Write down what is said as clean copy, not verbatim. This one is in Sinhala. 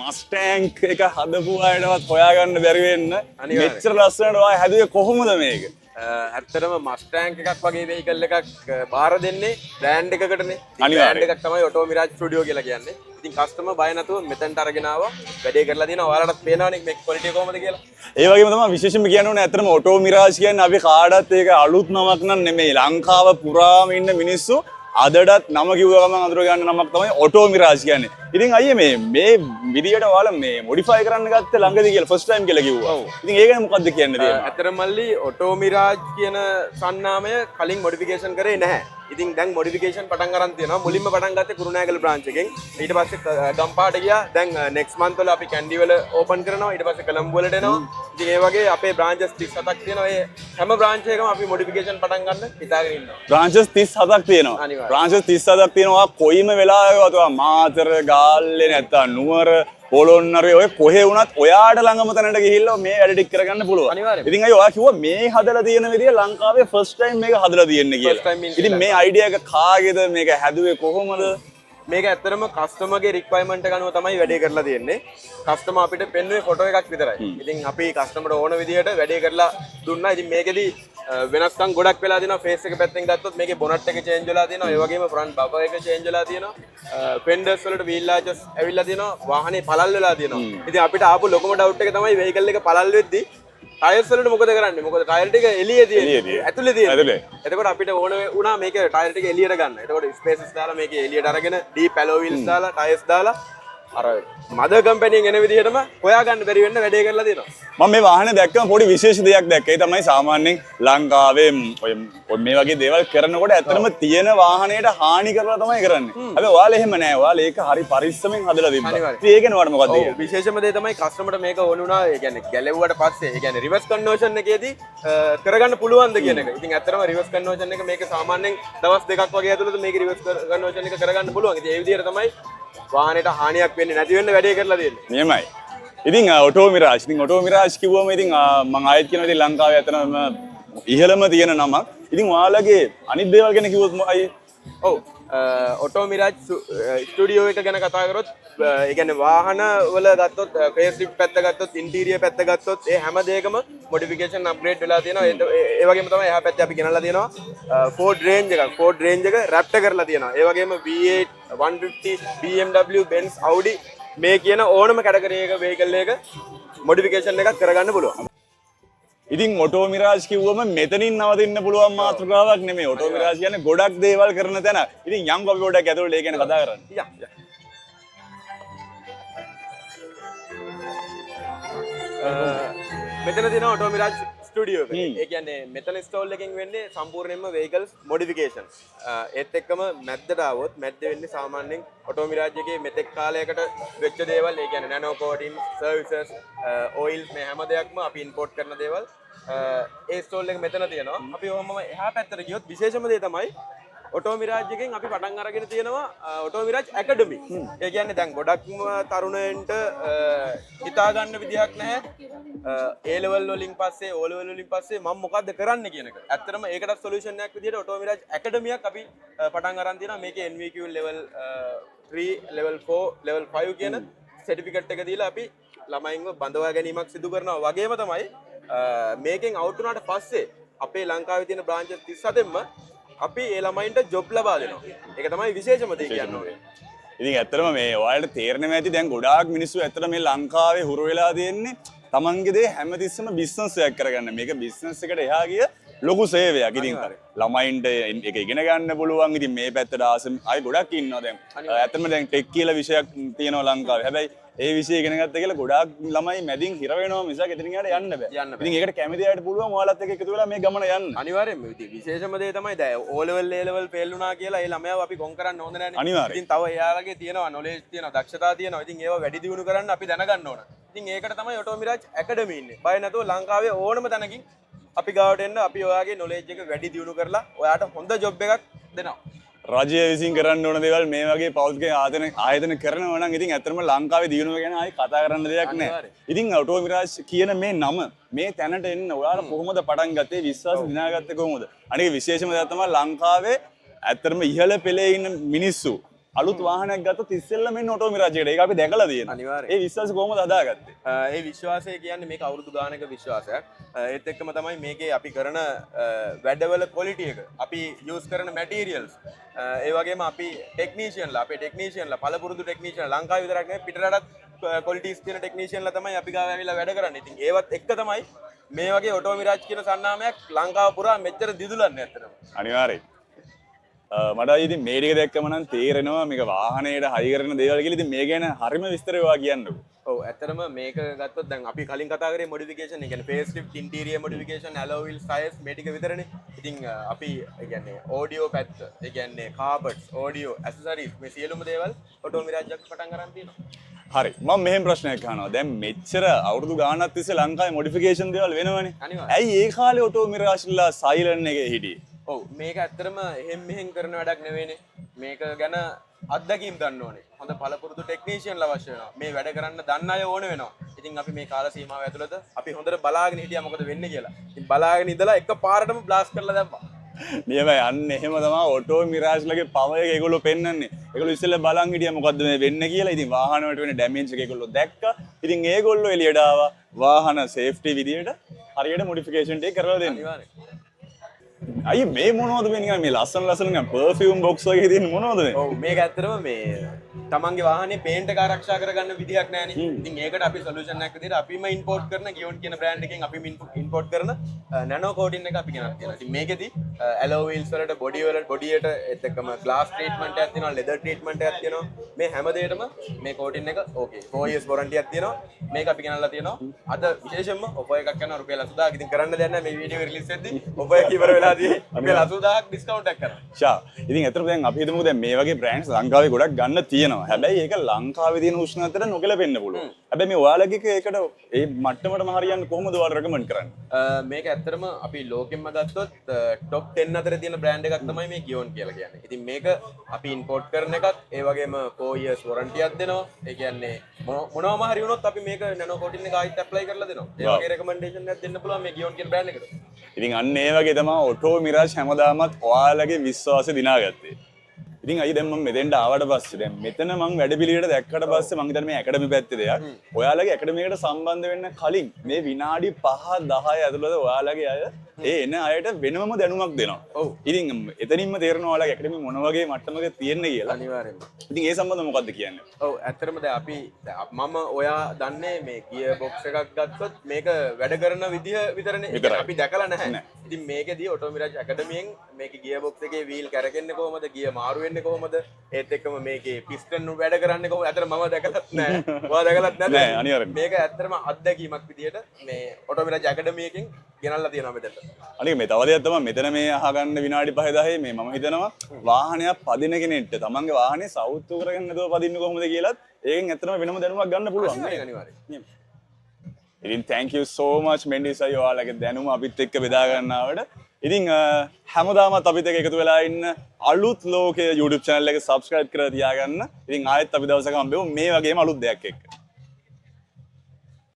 මස්ටෑන්ක් එක හදපු අයටවත් හොයාගන්න බැරි වෙන්න මෙච්චර ලස්සනට ඔය හැදුවේ කොහොමද මේක? ඇත්තටම මස්ටෑන්ක් එකක් වගේ වෙහිකල් එකක් බාර දෙන්නේ බ්‍රෑන්ඩ් එකකටනේ. බ්‍රෑන්ඩ් එකක් තමයි ඔටෝ මිරාජ් ස්ටුඩියෝ කියලා කියන්නේ. ඉතින් කස්ටමර් බය නැතුව මෙතනට අරගෙන ආවා. වැඩේ කරලා තියෙනවා. ඔයාලටත් පේනවනේ මේක ක්වොලිටි කොහොමද කියලා. ඒ වගේම තමයි විශේෂයෙන්ම කියන්න ඕනේ ඇත්තටම ඔටෝ මිරාජ් කියන්නේ අපි කාටවත් ඒක අලුත් නමක් නන් නෙමෙයි. ලංකාව පුරාම ඉන්න මිනිස්සු අදටත් නම කිව්ව ගමන් අඳුර ගන්න නමක් තමයි ඔටෝ මිරාජ් කියන්නේ. ඉතින් අයියේ මේ විදියට ඔයාලා මේ මොඩිෆයි කරන්න ගත්තේ ළඟදී කියලා ෆස්ට් ටයිම් කියලා කිව්වා. ඉතින් ඒක ගැන මොකද්ද කියන්න තියෙන්නේ? ඇත්තටම මල්ලි ඔටෝ මිරාජ් කියන සන්නාමය කලින් මොඩිෆිකේෂන් කරේ නැහැ. ඉතින් දැන් මොඩිෆිකේෂන් පටන් ගන්න තියෙනවා. මුලින්ම පටන් ගත්තේ කුරුණෑගල බ්‍රාන්ච් එකෙන්. ඊට පස්සේ ගම්පාට ගියා. දැන් නෙක්ස්ට් මන්ත් වල අපි කැන්ඩි වල ඕපන් කරනවා. ඊට පස්සේ කොළඹ වලට එනවා. ඉතින් ඒ වගේ අපේ බ්‍රාන්චස් 37ක් තියෙනවා. ඒ හැම බ්‍රාන්ච් එකකම අපි මොඩිෆිකේෂන් පටන් ගන්න හිතාගෙන ඉන්නවා. බ්‍රාන්චස් 37ක් තියෙනවා. බ්‍රාන්චස් 37ක් තියෙනවා. කොයිම වෙලාවකවත් මාතර ගාල්ලේ නැත්තම් නුවර පොළොන්නරුවේ ඔය කොහේ වුණත් ඔයාට ළඟම තැනට ගිහිල්ලා මේ වැඩ ටික කරගන්න පුළුවන්. ඉතින් අය ඔයා කිව්වා මේ හදලා තියෙන විදිය ලංකාවේ ෆස්ට් ටයිම් මේක හදලා තියෙන්නේ කියලා. ඉතින් මේ අයිඩියා එක කාගේද මේක හැදුවේ කොහොමද? මේක ඇත්තටම කස්ටමර්ගේ රික්වයර්මන්ට් එක අනුව තමයි වැඩේ කරලා තියෙන්නේ. කස්ටමර් අපිට පෙන්වුවේ ෆොටෝ එකක් විතරයි. ඉතින් අපි කස්ටමර්ට ඕන විදියට වැඩේ කරලා දුන්නා. ඉතින් මේකෙදි වෙනස්කම් ගොඩක් වෙලා තියෙනවා. ෆේස් එක පැත්තෙන් ගත්තොත් මේකේ බොනට් එක චේන්ජ් වෙලා තියෙනවා. ඒ වගේම ෆ්‍රන්ට් බම්පර් එක චේන්ජ් වෙලා තියෙනවා. ෆෙන්ඩර්ස් වලට වීල් ආචස් ඇවිල්ලා තියෙනවා. වාහනේ පළල් වෙලා තියෙනවා. ඉතින් අපිට ආපු ලොකම ඩවුට් එක තමයි වෙහිකල් එක පළල් වෙද්දි ටයර්ස් වලට මොකද කරන්නේ? මොකද ටයර් ටික එළියේ තියෙන්නේ. ඇතුලේ තියෙන්නේ. එතකොට අපිට ඕන වුණා මේක ටයර් ටික එළියට ගන්න. එතකොට ස්පේසස් දාලා මේක එළියට අරගෙන ඩීප් ඇලෝ වීල්ස් දාලා ටයර්ස් දාලා අර මද කම්පැනියෙන් එන විදිහටම හොයාගන්න බැරි වෙන්න වැඩේ කරලා තියෙනවා. මම මේ වාහනේ දැක්කම පොඩි විශේෂ දෙයක් දැක්කේ. ඒ තමයි සාමාන්‍යයෙන් ලංකාවේ ඔය මේ වගේ දේවල් කරනකොට ඇත්තටම තියෙන වාහනයට හානි කරලා තමයි කරන්නේ. හැබැයි ඔයාලා එහෙම නෑ. ඔයාලා ඒක හරි පරිස්සමෙන් හදලා තිබ්බා. ඉතින් ඒක නෝඩ මොකද්ද කියන්නේ? විශේෂම දේ තමයි කස්ටමර්ට මේක ඕන වුණා. ඒ කියන්නේ ගැලෙව්වට පස්සේ ඒ කියන්නේ රිවර්ස් කන්වර්ෂන් එකේදී කරගන්න පුළුවන්ද කියන එක. ඉතින් ඇත්තටම රිවර්ස් කන්වර්ෂන් එක මේක සාමාන්‍යයෙන් දවස් දෙකක් වගේ ඇතුළත මේක රිවර්ස් කන්වර්ෂන් එක කරගන්න පුළුවන්. ඉතින් ඒ විදිහට තමයි වාහනේට හානියක් වෙන්නේ නැති වෙන්න වැඩේ කරලා තියෙන්නේ. නියමයි. ඉතින් ඔටෝ මිරාජ්. ඉතින් ඔටෝ මිරාජ් කිව්වම ඉතින් මම ආයෙත් කියනවා ඉතින් ලංකාවේ ඇත්තටම ඉහළම තියෙන නමක්. ඉතින් ඔයාලගේ අනිත් දේවල් ගැන කිව්වොත් මොකයි? ඔව්. ඔටෝ මිරාජ් ස්ටුඩියෝ එක ගැන කතා කරොත් ඒ කියන්නේ වාහන වල ගත්තොත් ෆේස් ලිෆ්ට් පැත්ත ගත්තොත් ඉන්ටීරියර් පැත්ත ගත්තොත් ඒ හැම දෙයකම මොඩිෆිකේෂන් අප්ග්‍රේඩ් වෙලා තියෙනවා. ඒ වගේම තමයි එහා පැත්තේ අපි ගෙනල්ලා තියෙනවා Ford range එකක්. Ford range එක රැප්ටර් කරලා තියෙනවා. ඒ වගේම V8 150 BMW Benz Audi මේ කියන ඕනම කැටගරි එක වෙහිකල් එක මොඩිෆිකේෂන් එකක් කරගන්න පුළුවන්. ඉතින් ඔටෝ මිරාජ් කිව්වම මෙතනින් නවතින්න පුළුවන් මාතෘකාවක් නෙමෙයි. ඔටෝ මිරාජ් කියන්නේ ගොඩක් දේවල් කරන තැන. ඉතින් යම් අපි පොඩක් ඇතුළට ඒ ගැන කතා කරන්න. මෙතන තියෙනවා ඔටෝ මිරාජ් ස්ටුඩියෝ එක. ඒ කියන්නේ මෙතන ස්ටෝල් එකකින් වෙන්නේ සම්පූර්ණයෙන්ම වෙහිකල්ස් මොඩිෆිකේෂන්. ඒත් එක්කම මැද්දට ආවොත් මැද්ද වෙන්නේ සාමාන්‍යයෙන් ඔටෝ මිරාජ් එකේ මෙතෙක් කාලයකට වෙච්ච දේවල්. ඒ කියන්නේ නැනෝ කෝටින්, සර්විසස්, ඔයිල් මේ හැම දෙයක්ම අපි ඉම්පෝට් කරන දේවල්. ඒ ස්ටෝල් එක මෙතන තියෙනවා. අපි ඔහොමම එහා පැත්තට ගියොත් විශේෂම දේ තමයි ඔටෝ මිරාජ් එකෙන් අපි පටන් අරගෙන තියෙනවා ඔටෝ මිරාජ් ඇකඩමි. ඒ කියන්නේ දැන් ගොඩක්ම තරුණයන්ට හිතා ගන්න විදිහක් නැහැ. A level වලින් පස්සේ O level වලින් පස්සේ මම මොකද්ද කරන්න කියන එක. ඇත්තටම ඒකට සොලියුෂන් එකක් විදිහට ඔටෝ මිරාජ් ඇකඩමියක් අපි පටන් අරන් තියෙනවා. මේකේ NVQ level 3, level 4, level 5 කියන සර්ටිෆිකට් එක දීලා අපි ළමයින්ව බඳවා ගැනීමක් සිදු කරනවා. වගේම තමයි මේකෙන් අවුට් වුණාට පස්සේ අපේ ලංකාවේ තියෙන බ්‍රාන්චස් 37ෙම අපි ඒ ළමයින්ට ජොබ් ලබා දෙනවා. ඒක තමයි විශේෂම දේ කියන්නේ. ඉතින් ඇත්තටම මේ ඔයාලට තේරෙන්නේ නැති දැන් ගොඩාක් මිනිස්සු ඇත්තට මේ ලංකාවේ හුරු වෙලා තියෙන්නේ තමන්ගේ දේ හැමතිස්සෙම බිස්නස් එකක් කරගන්න. මේක බිස්නස් එකට එහා ගිය ලොකු සේවයක්. ඉතින් ළමයින්ට ඒක ඉගෙන ගන්න පුළුවන්. ඉතින් මේ පැත්තට ආසම අය ගොඩක් ඉන්නවා දැන්. ඇත්තටම දැන් ටෙක් කියලා විෂයක් තියෙනවා ලංකාවේ. හැබැයි ඒ විෂය ඉගෙන ගත්ත කියලා ගොඩාක් ළමයි මැදින් හිර වෙනවා මිසක් එතනින් එහාට යන්න බෑ. ඉතින් ඒකට කැමති අයට පුළුවන් ඔයාලත් එක්ක එකතු වෙලා මේ ගමන යන්න. අනිවාර්යෙන්ම ඉතින් විශේෂම දේ තමයි දැන් O level A level fail වුණා කියලා ඒ ළමයාව අපි ගොන් කරන්න ඕන නෑනේ. ඉතින් තව එයාලගේ තියෙනවා නොලෙජ් තියෙනවා දක්ෂතා තියෙනවා. ඉතින් ඒවා වැඩි දියුණු කරන්න අපි දැනගන්න ඕන. ඉතින් ඒකට තමයි ඔටෝ මිරාජ් ඇකඩමි ඉන්නේ. බය නැතුව ලංකාවේ ඕනම තැනකින් අපි ගාවට එන්න අපි ඔයාගේ නොලෙජ් එක වැඩි දියුණු කරලා ඔයාට හොඳ ජොබ් එකක් දෙනවා. රජය විසින් කරන්න ඕන දේවල් මේ වගේ පෞද්ගලික ආයතන කරනවා නම් ඉතින් ඇත්තටම ලංකාවේ දියුණුව ගැන ආයි කතා කරන්න දෙයක් නැහැ. ඉතින් ඔටෝ මිරාජ් කියන මේ නම මේ තැනට එන්න ඔයාලා කොහොමද පටන් ගත්තේ විශ්වාස දිනාගත්තේ කොහොමද? අනික විශේෂම දෙයක් තමයි ලංකාවේ ඇත්තටම ඉහළ පෙළේ ඉන්න මිනිස්සු අලුත් වාහනයක් ගත්තොත් ඉස්සෙල්ලා මෙන්න ඔටෝ මිරාජ් එකට. ඒක අපි දැකලා තියෙනවා. ඒ විශ්වාසය කොහොමද හදාගත්තේ? ඒ විශ්වාසය කියන්නේ මේක අවුරුදු ගානක විශ්වාසයක්. ඒත් එක්කම තමයි මේකේ අපි කරන වැඩවල ක්වොලිටි එක. අපි යූස් කරන මැටීරියල්ස්. ඒ වගේම අපි අපේ ටෙක්නීෂියන්ලා පළපුරුදු ටෙක්නීෂියන්ලා ලංකාවේ විතරක් නෙවෙයි පිටරටත් ක්වොලිටිස් තියෙන ටෙක්නීෂියන්ලා තමයි අපි ගාව ඇවිල්ලා වැඩ කරන්නේ. ඉතින් ඒවත් එක්ක තමයි මේ වගේ ඔටෝ මිරාජ් කියන සන්නාමයක් ලංකාව පුරා මෙච්චර දිදුලන්නේ ඇත්තටම. අනිවාර්යයෙන්. මට ඉතින් මේ ටික දැක්කම නම් තේරෙනවා මේක වාහනේට හයි කරන දේවල් කියලා. ඉතින් මේ ගැන හරිම විස්තර ඔයා කියන්නකෝ. ඔව් ඇත්තටම මේක ගත්තොත් දැන් අපි කලින් කතා කරේ මොඩිෆිකේෂන්, ඒ කියන්නේ face lift, interior modification, alloy wheels, tyres මේ ටික විතරනේ. ඉතින් අපි ඒ කියන්නේ ඔඩියෝ පැත්ත, ඒ කියන්නේ කාපට්ස්, ඔඩියෝ, ඇසසරිස් මේ සියලුම දේවල් ඔටෝ මිරාජ් එක පටන් ගන්න තියෙනවා. හරි මම මෙහෙම ප්‍රශ්නයක් අහනවා. දැන් මෙච්චර අවුරුදු ගාණක් තිස්සේ ලංකාවේ මොඩිෆිකේෂන් දේවල් වෙනවනේ. ඇයි ඒ කාලේ ඔටෝ මිරාජ්ලා සයිලන්ට් එකේ හිටියේ? ඔව් මේක ඇත්තටම එහෙම් මෙහෙම් කරන වැඩක් නෙවෙයිනේ. මේක ගැන අත්දැකීම් ගන්න ඕනේ. හොඳ පළපුරුදු ටෙක්නීෂියන්ලා අවශ්‍ය වෙනවා. මේ වැඩ කරන්න දන්න අය ඕන වෙනවා. ඉතින් අපි මේ කාල සීමාව ඇතුළත අපි හොඳට බලාගෙන හිටියා මොකද වෙන්නේ කියලා. ඉතින් බලාගෙන ඉඳලා එකපාරටම බ්ලාස්ට් කරලා දැම්මා. නියමයි අන්න එහෙම තමයි ඔටෝ මිරාජ්ලගේ පවර් එක ඒගොල්ලෝ පෙන්වන්නේ. ඒගොල්ලෝ ඉස්සෙල්ලා බලන් හිටියා මොකද්ද මේ වෙන්නේ කියලා. ඉතින් වාහන වලට වෙන ඩැමේජ් එක ඒගොල්ලෝ දැක්කා. ඉතින් ඒගොල්ලෝ එළියට ආවා. වාහන සේෆ්ටි විදියට හරියට මොඩිෆිකේෂන් ටික කරලා දෙන්න. අනිවාර්යයෙන්. අයි මේ මොනවද මේ නිකන් මේ ලස්සන නිකන් පර්ෆියුම් බොක්ස් වගේ තියෙන මොනවද මේ? ඔව් මේක ඇත්තටම මේ තමන්ගේ වාහනේ පේන්ට් එක ආරක්ෂා කරගන්න විදියක් නැහැනේ. ඉතින් ඒකට අපි සොලියුෂන් එකක් විදිහට අපිම ඉම්පෝර්ට් කරන ගියොන් කියන බ්‍රෑන්ඩ් එකෙන් අපිම ඉම්පෝර්ට් කරන නැනෝ කෝටින් එක අපි ගෙනත් තියෙනවා. ඉතින් මේකෙදි ඇලෝ වීල්ස් වලට බොඩියට ඒත් එක්කම ග්ලාස් ට්‍රීට්මන්ට් එකක් තියෙනවා, ලෙදර් ට්‍රීට්මන්ට් එකක් තියෙනවා. මේ හැම දෙයකටම මේ කෝටින් එක ඕකේ. 4 years warranty එකක් තියෙනවා. මේක අපි ගෙනල්ලා තියෙනවා. අද විශේෂයෙන්ම ඔෆර් එකක් යනවා රුපියල් 80000ක්. ඉතින් කරන්න දෙයක් නැහැ මේ වීඩියෝ එක රිලීස් වෙද්දි ඔෆර් එක ඉවර වෙලා තියෙන්නේ. රුපියල් 80000ක් ඩිස්කවුන්ට් එකක් කරනවා. ෂා. ඉතින් අතට දැන් අපි හිතමුකෝ දැන් මේ වගේ බ්‍රෑන්ඩ්ස් ලංකාවේ ගොඩක් ගන්න තියෙනවා. හැබැයි ඒක ලංකාවේ තියෙන උෂ්ණත්වයට නොගැලපෙන්න පුළුවන්. හැබැයි මේ ඔයාලගේ ඒකට ඒ මට්ටමටම හරියන්න කොහොමද ඔයාලා රෙකමන්ඩ් කරන්නේ? මේක ඇත්තටම අපි ලෝකෙන්ම ගත්තොත් টොප් 10 අතර තියෙන බ්‍රෑන්ඩ් එකක් තමයි මේ ගියොන් කියලා කියන්නේ. ඉතින් මේක අපි ඉම්පෝර්ට් කරන එකක් ඒ වගේම 4 years warranty එකක් දෙනවා. ඒ කියන්නේ මොනවම හරි වුණොත් අපි මේක නැනෝ කෝටින් එක ආයෙත් ඇප්ලයි කරලා දෙනවා. ඒ වගේ රෙකමෙන්ඩේෂන් එකක් දෙන්න පුළුවන් මේ ගියොන් කියන බ්‍රෑන්ඩ් එකට. ඉතින් අන්න ඒ වගේ තමයි ඔටෝ මිරාජ් හැමදාමත් ඔයාලගේ විශ්වාසය දිනාගත්තේ. ඉතින් අයි දැන් මම මෙතෙන්ට ආවට පස්සේ දැන් මෙතන මම වැඩ පිළිවෙලට දැක්කට පස්සේ මම හිතන්නේ මේ ඇකඩමි පැත්තේ දෙයක්. ඔයාලගේ ඇකඩමි එකට සම්බන්ධ වෙන්න කලින් මේ විනාඩි 5 10 ඇතුළත ඔයාලගේ අය ඒ එන අයට වෙනම දැනුමක් දෙනවා. ඔව්. ඉතින් එතනින්ම තේරෙනවා ඔයාලගේ ඇකඩමි මොන වගේ මට්ටමක තියෙන්නේ කියලා. අනිවාර්යෙන්ම. ඉතින් ඒ සම්බන්ධව මොකද්ද කියන්නේ? ඔව් ඇත්තටම දැන් අපි මම ඔයා දන්නේ මේ ගියර් බොක්ස් එකක් ගත්තොත් මේක වැඩ කරන විදිය විතරනේ. අපි දැකලා නැහැ. ඉතින් මේකෙදී ඔටෝ මිරාජ් ඇකඩමියෙන් මේකේ ගියර් බොක්ස් එකේ වීල් කැරකෙන්නේ කොහොමද? ගියර් මාරු වෙන්නේ කොහොමද? ඒත් එක්කම මේකේ පිස්ටන් වැඩ කරන්නේ කොහොමද? ඇත්තට මම දැකලත් නැහැ. ඔයා දැකලත් නැද්ද? නෑ අනිවාර්යෙන්ම. මේක ඇත්තටම අත්දැකීමක් විදියට මේ ඔටෝ මිරාජ් ඇකඩමියකින් ගෙනල්ලා තියෙනවා මෙතනට. අනික මේ තව දෙයක් තමයි මෙතන මේ අහගන්න විනාඩි 5 10 මේ මම හිතනවා වාහනයක් පදින කෙනෙක්ට තමන්ගේ වාහනේ සවුත්තු කරගෙන නැතුව පදින්න කොහොමද කියලාත් ඒකෙන් ඇත්තටම වෙනම දැනුමක් ගන්න පුළුවන්. අනිවාර්යයෙන්. ඉතින් thank you so much Mendis අයියෝ ඔයාලගේ දැනුම අපිත් එක්ක බෙදා ගන්නවට. ඉතින් හැමදාමත් අපිත් එක්ක එකතු වෙලා ඉන්න අලුත් ලෝකයේ YouTube channel එක subscribe කරලා තියාගන්න. ඉතින් ආයෙත් අපි දවසක හම්බෙමු මේ වගේම අලුත් දෙයක් එක්ක.